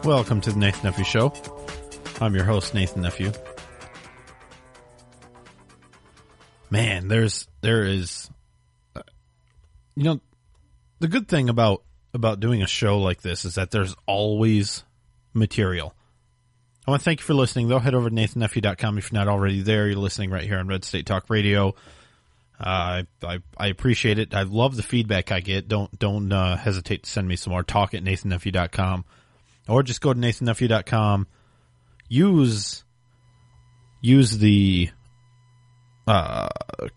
Welcome to the Nathan Nephew Show. I'm your host, Nathan Nephew. Man, there is, the good thing about doing a show like this is that there's always material. I want to thank you for listening, though. Head over to nathannephew.com if you're not already there. You're listening right here on Red State Talk Radio. I appreciate it. I love the feedback I get. Don't hesitate to send me some more. Talk at nathannephew.com. Or just go to nathannephew.com. Use the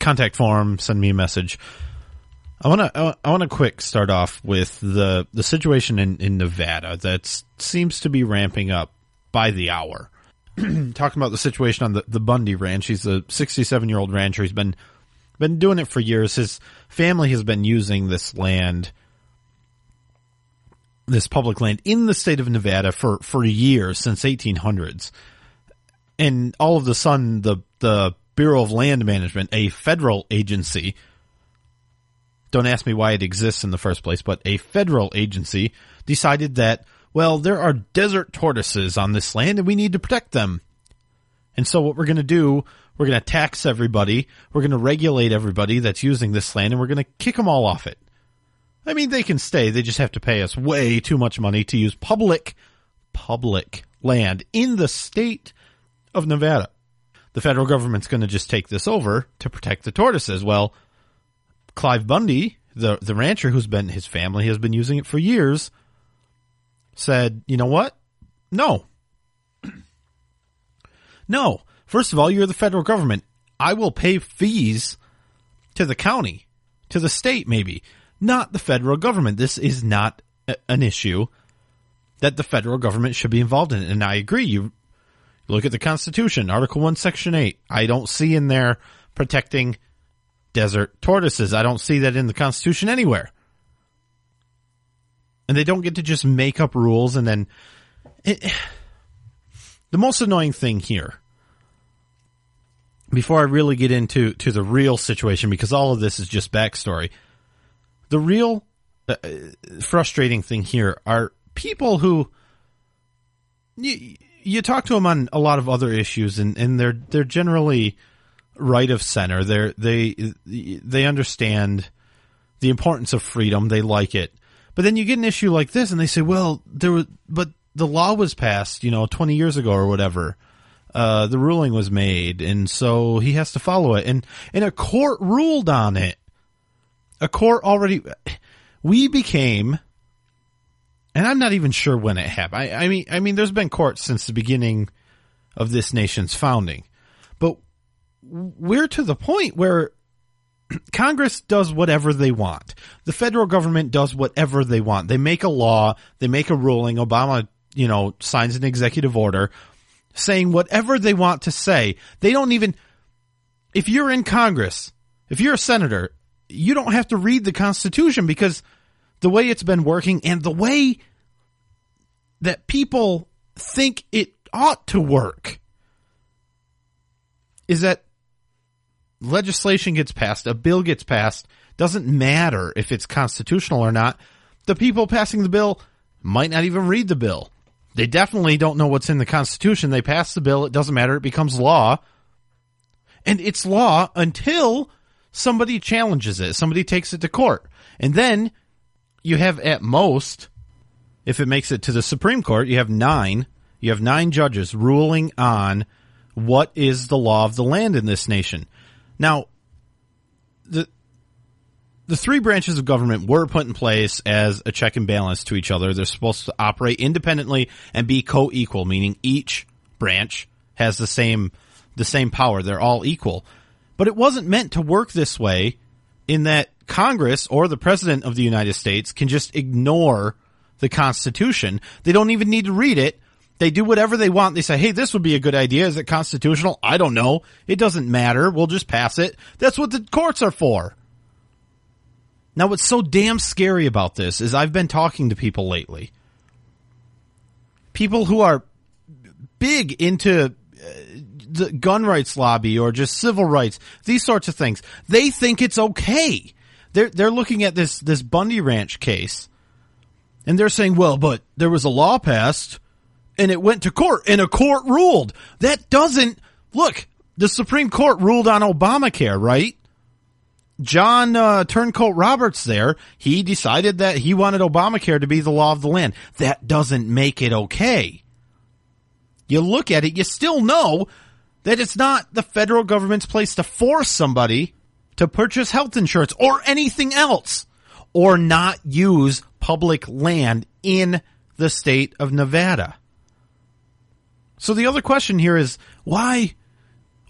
contact form. Send me a message. I want to quick start off with the situation in Nevada that seems to be ramping up by the hour. Talking about the situation on the Bundy Ranch. He's a 67-year-old rancher. He's been doing it for years. His family has been using this land, this public land in the state of Nevada for years, since 1800s. And all of a sudden, the Bureau of Land Management, a federal agency, don't ask me why it exists in the first place, but a federal agency decided that, well, there are desert tortoises on this land and we need to protect them. And so what we're going to do, we're going to tax everybody, we're going to regulate everybody that's using this land, and we're going to kick them all off it. I mean, they can stay. They just have to pay us way too much money to use public land in the state of Nevada. The federal government's going to just take this over to protect the tortoises. Well, Clive Bundy, the rancher his family has been using it for years, said, you know what? No. No. First of all, you're the federal government. I will pay fees to the county, to the state maybe, not the federal government. This is not an issue that the federal government should be involved in. And I agree. You look at the Constitution, Article 1, Section 8. I don't see in there protecting desert tortoises. I don't see that in the Constitution anywhere. And they don't get to just make up rules and then... The most annoying thing here, before I really get into the real situation, because all of this is just backstory, the real frustrating thing here are people who... You talk to them on a lot of other issues, and they're generally right of center. They understand the importance of freedom. They like it. But then you get an issue like this, and they say, "Well, but the law was passed, 20 years ago or whatever. The ruling was made, and so he has to follow it." And a court ruled on it. A court already. We became. And I'm not even sure when it happened. I mean, there's been courts since the beginning of this nation's founding. But we're to the point where Congress does whatever they want. The federal government does whatever they want. They make a law. They make a ruling. Obama, signs an executive order saying whatever they want to say. They don't even... If you're in Congress, if you're a senator, you don't have to read the Constitution, because the way it's been working and the way that people think it ought to work is that legislation gets passed, a bill gets passed, doesn't matter if it's constitutional or not. The people passing the bill might not even read the bill. They definitely don't know what's in the Constitution. They pass the bill, it doesn't matter, it becomes law. And it's law until somebody challenges it, somebody takes it to court. And then you have, at most, if it makes it to the Supreme Court, you have nine judges ruling on what is the law of the land in this nation. Now, the three branches of government were put in place as a check and balance to each other. They're supposed to operate independently and be co-equal, meaning each branch has the same power. They're all equal. But it wasn't meant to work this way, in that Congress or the President of the United States can just ignore the Constitution. They don't even need to read it. They do whatever they want. They say, hey, this would be a good idea. Is it constitutional? I don't know. It doesn't matter. We'll just pass it. That's what the courts are for. Now, what's so damn scary about this is I've been talking to people lately. People who are big into the gun rights lobby or just civil rights, these sorts of things. They think it's okay. They're looking at this Bundy Ranch case, and they're saying, well, but there was a law passed and it went to court, and a court ruled. That doesn't... Look, the Supreme Court ruled on Obamacare, right? John Turncoat Roberts there, he decided that he wanted Obamacare to be the law of the land. That doesn't make it okay. You look at it, you still know that it's not the federal government's place to force somebody to purchase health insurance or anything else, or not use public land in the state of Nevada. So the other question here is, why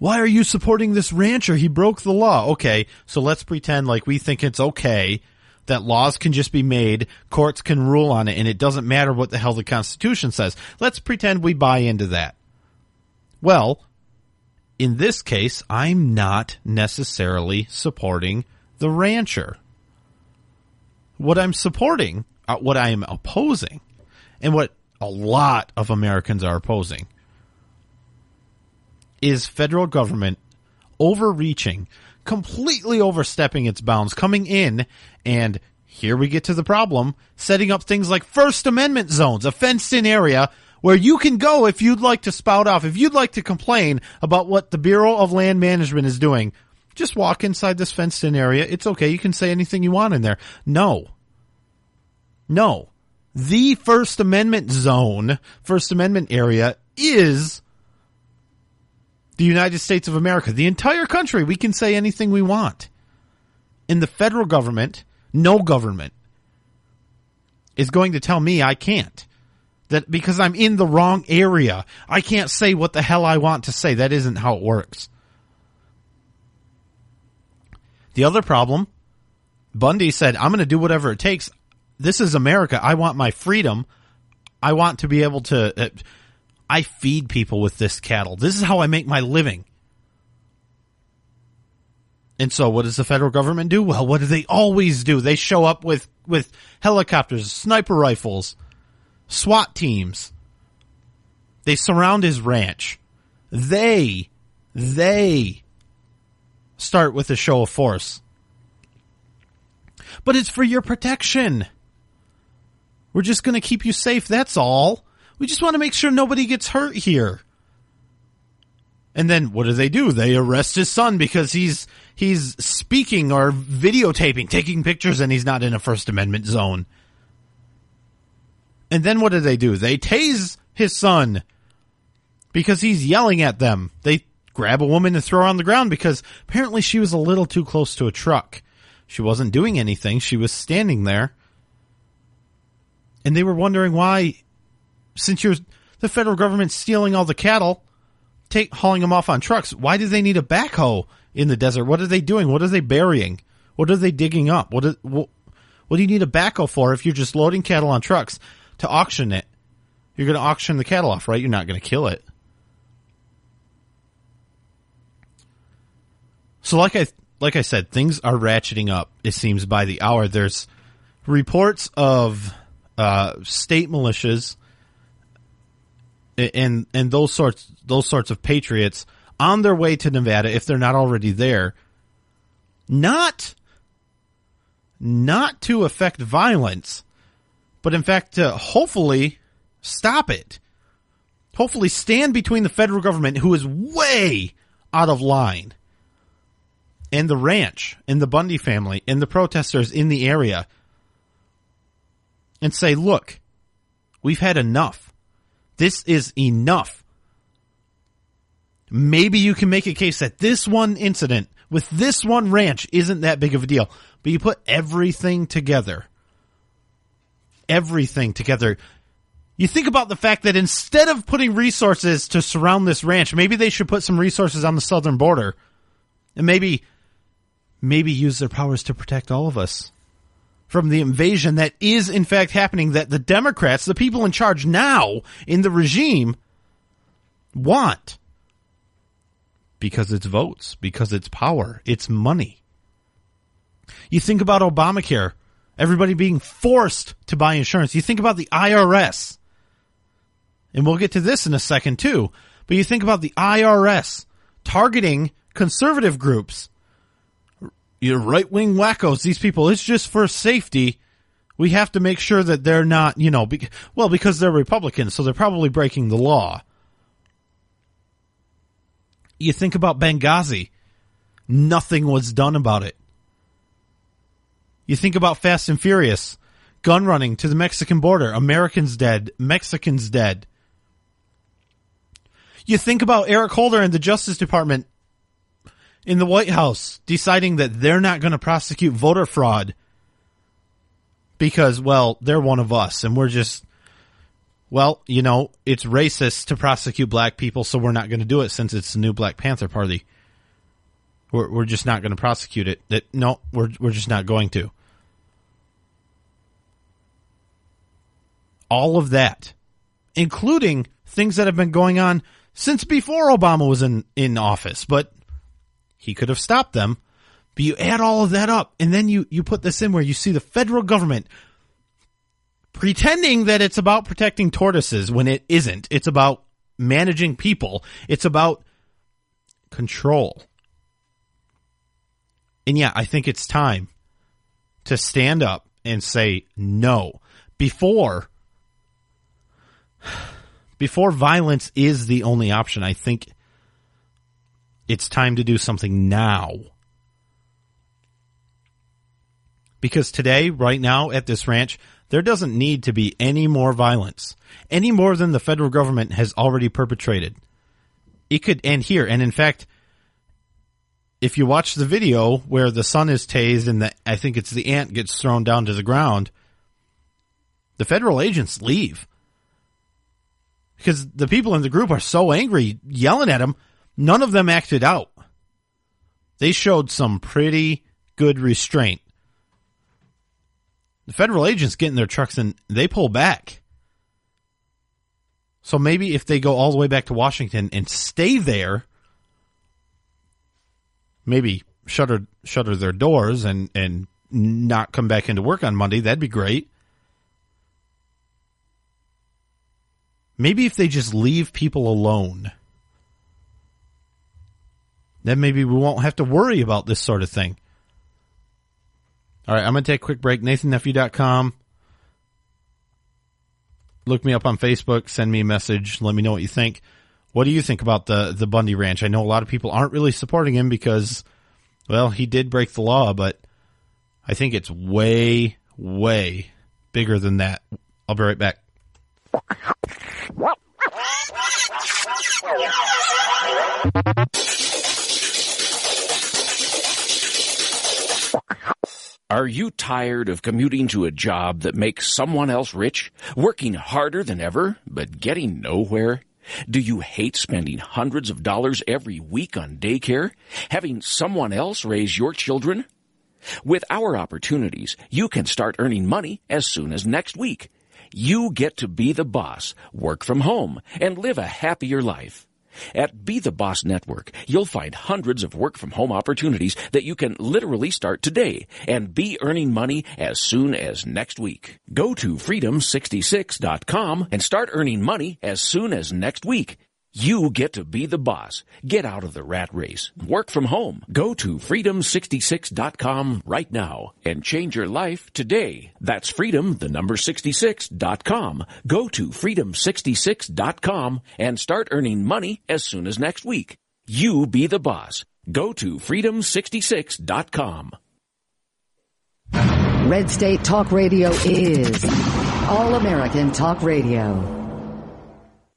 are you supporting this rancher? He broke the law. Okay, so let's pretend like we think it's okay that laws can just be made, courts can rule on it, and it doesn't matter what the hell the Constitution says. Let's pretend we buy into that. Well, in this case, I'm not necessarily supporting the rancher. What I'm supporting, what I am opposing, and what a lot of Americans are opposing, is federal government overreaching, completely overstepping its bounds, coming in, and here we get to the problem, setting up things like First Amendment zones, a fenced-in area where you can go if you'd like to spout off, if you'd like to complain about what the Bureau of Land Management is doing. Just walk inside this fenced-in area. It's okay. You can say anything you want in there. No. The First Amendment zone, First Amendment area, is the United States of America. The entire country, we can say anything we want. In the federal government, no government is going to tell me I can't. That because I'm in the wrong area, I can't say what the hell I want to say. That isn't how it works. The other problem, Bundy said, I'm going to do whatever it takes. This is America. I want my freedom. I want to be able to... I feed people with this cattle. This is how I make my living. And so what does the federal government do? Well, what do they always do? They show up with helicopters, sniper rifles, SWAT teams. They surround his ranch. They start with a show of force. But it's for your protection. We're just going to keep you safe, that's all. We just want to make sure nobody gets hurt here. And then what do? They arrest his son because he's speaking or videotaping, taking pictures, and he's not in a First Amendment zone. And then what do? They tase his son because he's yelling at them. They grab a woman and throw her on the ground because apparently she was a little too close to a truck. She wasn't doing anything. She was standing there. And they were wondering why, since the federal government's stealing all the cattle, hauling them off on trucks, why do they need a backhoe in the desert? What are they doing? What are they burying? What are they digging up? What do you need a backhoe for if you're just loading cattle on trucks to auction it? You're going to auction the cattle off, right? You're not going to kill it. So like I said, things are ratcheting up, it seems, by the hour. There's reports of state militias and those sorts of patriots on their way to Nevada, if they're not already there, not to affect violence, but in fact to hopefully stop it. Hopefully stand between the federal government, who is way out of line, and the ranch, and the Bundy family, and the protesters in the area, and say, look, we've had enough. This is enough. Maybe you can make a case that this one incident with this one ranch isn't that big of a deal, but you put everything together. You think about the fact that instead of putting resources to surround this ranch, maybe they should put some resources on the southern border, and maybe use their powers to protect all of us from the invasion that is in fact happening, that the Democrats, the people in charge now in the regime, want. Because it's votes, because it's power, it's money. You think about Obamacare, everybody being forced to buy insurance. You think about the IRS, and we'll get to this in a second too, but you think about the IRS targeting conservative groups, your right-wing wackos, these people, it's just for safety. We have to make sure that they're not, because they're Republicans, so they're probably breaking the law. You think about Benghazi. Nothing was done about it. You think about Fast and Furious. Gun running to the Mexican border. Americans dead. Mexicans dead. You think about Eric Holder and the Justice Department in the White House deciding that they're not going to prosecute voter fraud because, they're one of us and we're just, it's racist to prosecute black people, so we're not going to do it since it's the new Black Panther Party. We're just not going to prosecute it. We're just not going to. All of that, including things that have been going on since before Obama was in office, but he could have stopped them. But you add all of that up, and then you put this in where you see the federal government pretending that it's about protecting tortoises when it isn't. It's about managing people. It's about control. And yeah, I think it's time to stand up and say no. Before violence is the only option, I think it's time to do something now. Because today, right now, at this ranch, there doesn't need to be any more violence. Any more than the federal government has already perpetrated. It could end here. And in fact, if you watch the video where the son is tased and I think it's the aunt gets thrown down to the ground, the federal agents leave. Because the people in the group are so angry, yelling at him, none of them acted out. They showed some pretty good restraint. The federal agents get in their trucks and they pull back. So maybe if they go all the way back to Washington and stay there, maybe shutter their doors and not come back into work on Monday, that'd be great. Maybe if they just leave people alone, then maybe we won't have to worry about this sort of thing. All right, I'm going to take a quick break. NathanNephew.com. Look me up on Facebook. Send me a message. Let me know what you think. What do you think about the Bundy Ranch? I know a lot of people aren't really supporting him because, he did break the law, but I think it's way, way bigger than that. I'll be right back. Are you tired of commuting to a job that makes someone else rich, working harder than ever, but getting nowhere? Do you hate spending hundreds of dollars every week on daycare, having someone else raise your children? With our opportunities, you can start earning money as soon as next week. You get to be the boss, work from home, and live a happier life. At Be the Boss Network, you'll find hundreds of work-from-home opportunities that you can literally start today and be earning money as soon as next week. Go to freedom66.com and start earning money as soon as next week. You get to be the boss. Get out of the rat race. Work from home. Go to freedom66.com right now and change your life today. That's freedom66.com. Go to freedom66.com and start earning money as soon as next week. You be the boss. Go to freedom66.com. Red State Talk Radio is All American Talk Radio.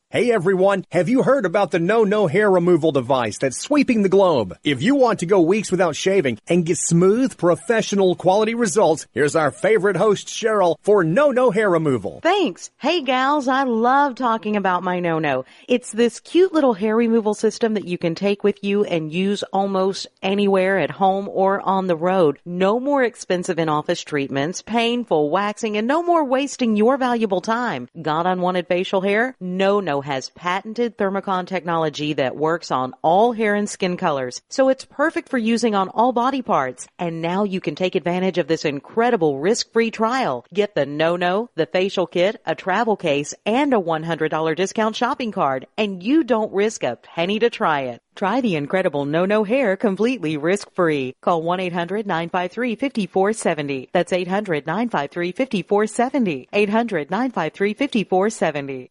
Hey everyone, have you heard about the No hair removal device that's sweeping the globe? If you want to go weeks without shaving and get smooth, professional quality results, here's our favorite host Cheryl for No hair removal. Thanks. Hey gals, I love talking about my No. It's this cute little hair removal system that you can take with you and use almost anywhere at home or on the road. No more expensive in-office treatments, painful waxing, and no more wasting your valuable time. Got unwanted facial hair? No no-no has patented thermocon technology that works on all hair and skin colors, so it's perfect for using on all body parts. And now you can take advantage of this incredible risk-free trial. Get the no-no, the facial kit, a travel case, and a $100 discount shopping card, and you don't risk a penny to try it. Try the incredible no-no hair completely risk-free. Call 1-800-953-5470. That's 800-953-5470. 800-953-5470.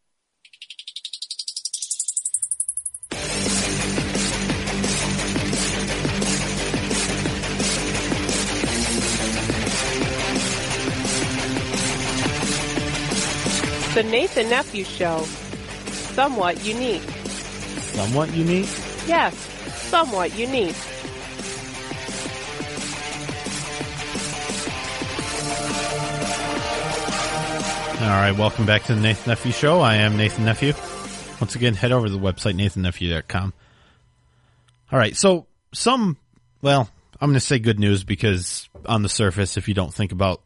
The Nathan Nephew Show. Somewhat unique. Somewhat unique? Yes, somewhat unique. All right, welcome back to the Nathan Nephew Show. I am Nathan Nephew. Once again, head over to the website, nathannephew.com. All right, so I'm going to say good news because on the surface, if you don't think about,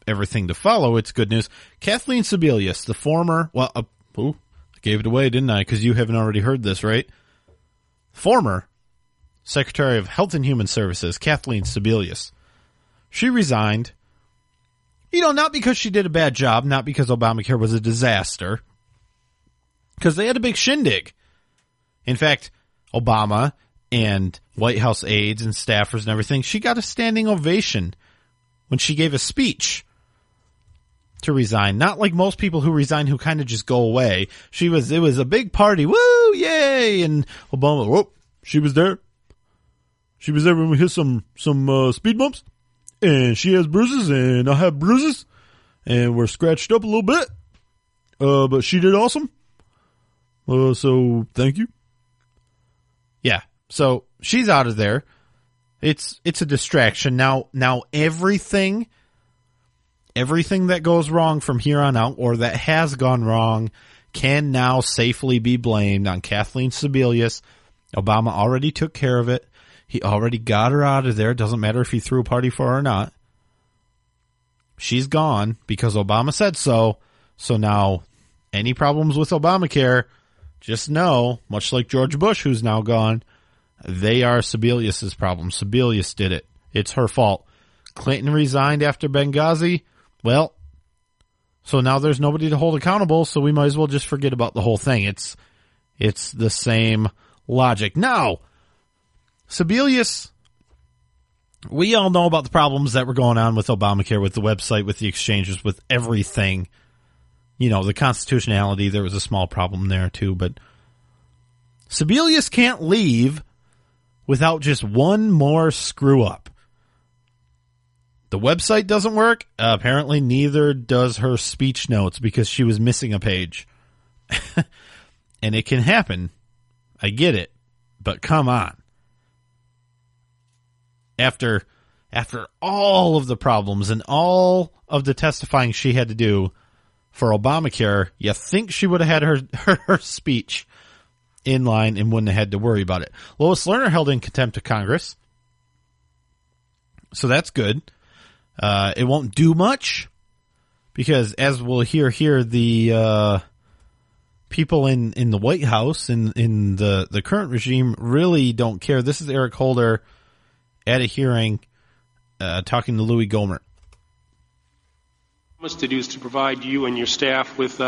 everything to follow, it's good news. Kathleen Sebelius, the former, I gave it away, didn't I? Because you haven't already heard this, right? Former Secretary of Health and Human Services, Kathleen Sebelius. She resigned, not because she did a bad job, not because Obamacare was a disaster, because they had a big shindig. In fact, Obama and White House aides and staffers and everything, she got a standing ovation when she gave a speech to resign. Not like most people who resign who kind of just go away. It was a big party. Woo! Yay! And Obama, she was there. She was there when we hit some speed bumps. And she has bruises and I have bruises. And we're scratched up a little bit. But she did awesome. So thank you. Yeah. So she's out of there. It's a distraction. Now everything that goes wrong from here on out, or that has gone wrong, can now safely be blamed on Kathleen Sebelius. Obama already took care of it. He already got her out of there. It doesn't matter if he threw a party for her or not. She's gone because Obama said so. So now any problems with Obamacare, just know, much like George Bush, who's now gone, they are Sebelius's problem. Sebelius did it. It's her fault. Clinton resigned after Benghazi. Well, so now there's nobody to hold accountable, so we might as well just forget about the whole thing. It's the same logic. Now, Sebelius, we all know about the problems that were going on with Obamacare, with the website, with the exchanges, with everything. The constitutionality, there was a small problem there too, but Sebelius can't leave without just one more screw up. The website doesn't work. Apparently neither does her speech notes because she was missing a page. And it can happen. I get it. But come on. After all of the problems and all of the testifying she had to do for Obamacare, you think she would have had her speech in line and wouldn't have had to worry about it. Lois Lerner held in contempt of Congress. So that's good. It won't do much because, as we'll hear here, the people in the White House, in the current regime, really don't care. This is Eric Holder at a hearing talking to Louis Gohmert. To do is to provide you and your staff with...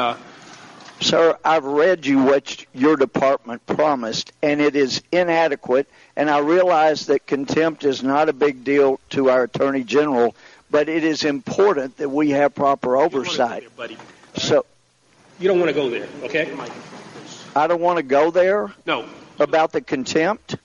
Sir, I've read you what your department promised, and it is inadequate, and I realize that contempt is not a big deal to our Attorney General, but it is important that we have proper oversight. You don't want to go there, buddy. So, you don't want to go there, okay? I don't want to go there? No. About the contempt?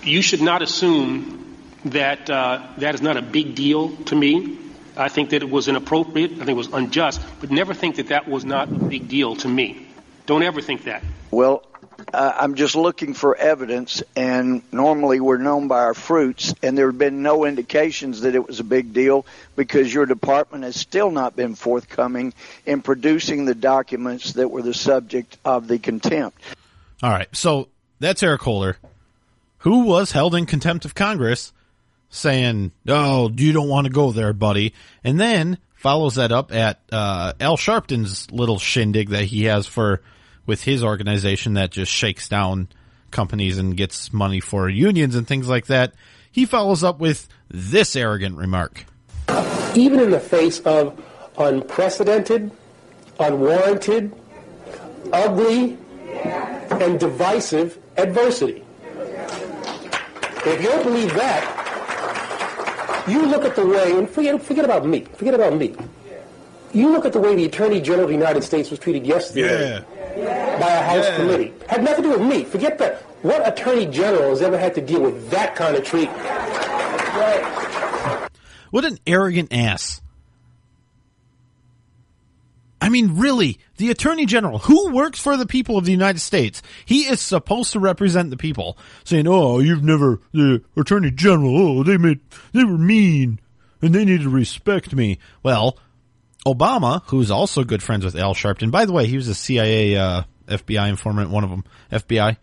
You should not assume that that is not a big deal to me. I think that it was inappropriate. I think it was unjust. But never think that that was not a big deal to me. Don't ever think that. Well, I'm just looking for evidence, and normally we're known by our fruits, and there have been no indications that it was a big deal because your department has still not been forthcoming in producing the documents that were the subject of the contempt. All right, so that's Eric Holder, who was held in contempt of Congress, saying, oh, you don't want to go there, buddy. And then follows that up at Al Sharpton's little shindig that he has with his organization that just shakes down companies and gets money for unions and things like that. He follows up with this arrogant remark. Even in the face of unprecedented, unwarranted, ugly, and divisive adversity. If you don't believe that, you look at the way, and forget about me. You look at the way the Attorney General of the United States was treated yesterday by a House committee. Had nothing to do with me. Forget that. What Attorney General has ever had to deal with that kind of treatment? Right. What an arrogant ass. I mean, really, the Attorney General, who works for the people of the United States, he is supposed to represent the people, saying, oh, the Attorney General, they were mean, and they need to respect me. Well, Obama, who's also good friends with Al Sharpton, by the way, he was a CIA, FBI informant, one of them, FBI.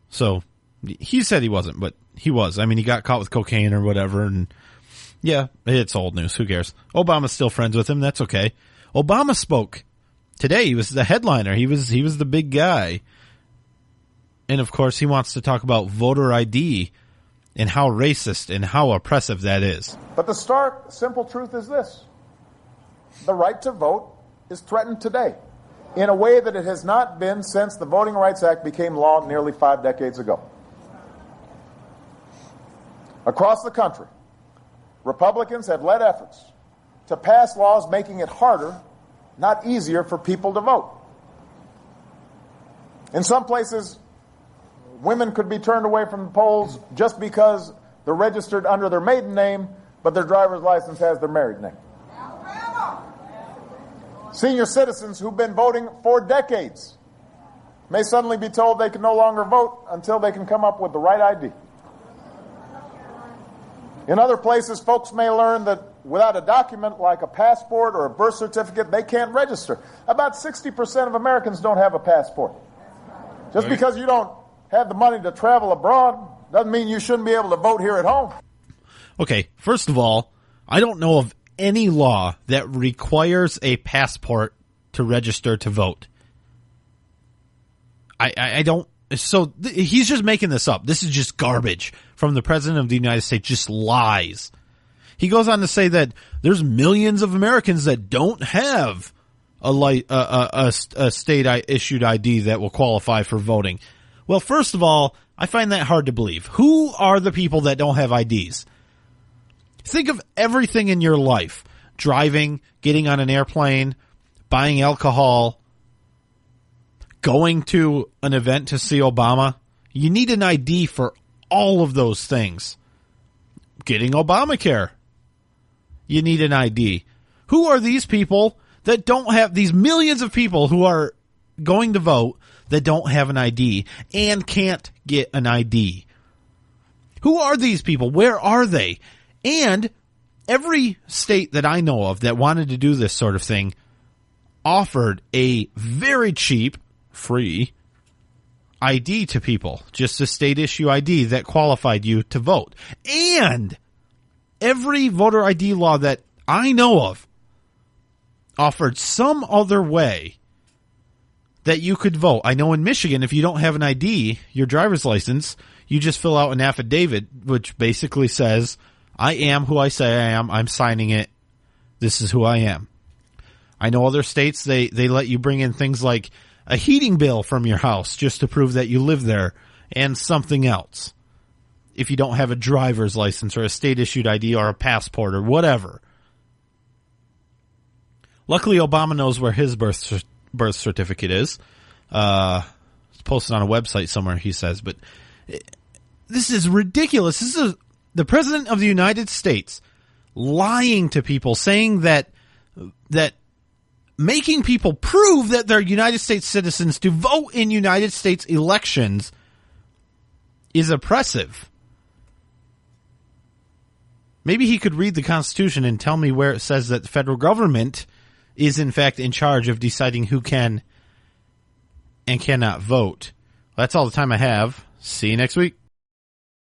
So, he said he wasn't, but he was. I mean, he got caught with cocaine or whatever, and yeah, it's old news. Who cares? Obama's still friends with him. That's okay. Obama spoke today. He was the headliner. He was the big guy. And of course, he wants to talk about voter ID and how racist and how oppressive that is. But the stark, simple truth is this. The right to vote is threatened today in a way that it has not been since the Voting Rights Act became law nearly 5 decades ago. Across the country, Republicans have led efforts to pass laws making it harder, not easier, for people to vote. In some places, women could be turned away from the polls just because they're registered under their maiden name, but their driver's license has their married name. Senior citizens who've been voting for decades may suddenly be told they can no longer vote until they can come up with the right ID. In other places, folks may learn that without a document like a passport or a birth certificate, they can't register. About 60% of Americans don't have a passport. Just because you don't have the money to travel abroad doesn't mean you shouldn't be able to vote here at home. Okay, first of all, I don't know of any law that requires a passport to register to vote. I don't. So he's just making this up. This is just garbage from the President of the United States, just lies. He goes on to say that there's millions of Americans that don't have a state-issued ID that will qualify for voting. Well, first of all, I find that hard to believe. Who are the people that don't have IDs? Think of everything in your life. Driving, getting on an airplane, buying alcohol, going to an event to see Obama. You need an ID for all of those things. Getting Obamacare. You need an ID. Who are these people that don't have, these millions of people who are going to vote that don't have an ID and can't get an ID? Who are these people? Where are they? And every state that I know of that wanted to do this sort of thing offered a very cheap, free ID to people. Just a state issue ID that qualified you to vote. And every voter ID law that I know of offered some other way that you could vote. I know in Michigan, if you don't have an ID, your driver's license, you just fill out an affidavit, which basically says, I am who I say I am. I'm signing it. This is who I am. I know other states, they let you bring in things like a heating bill from your house just to prove that you live there and something else. If you don't have a driver's license or a state-issued ID or a passport or whatever. Luckily, Obama knows where his birth certificate is. It's posted on a website somewhere, he says. But this is ridiculous. This is the President of the United States lying to people, saying that making people prove that they're United States citizens to vote in United States elections is oppressive. Maybe he could read the Constitution and tell me where it says that the federal government is in fact in charge of deciding who can and cannot vote. That's all the time I have. See you next week.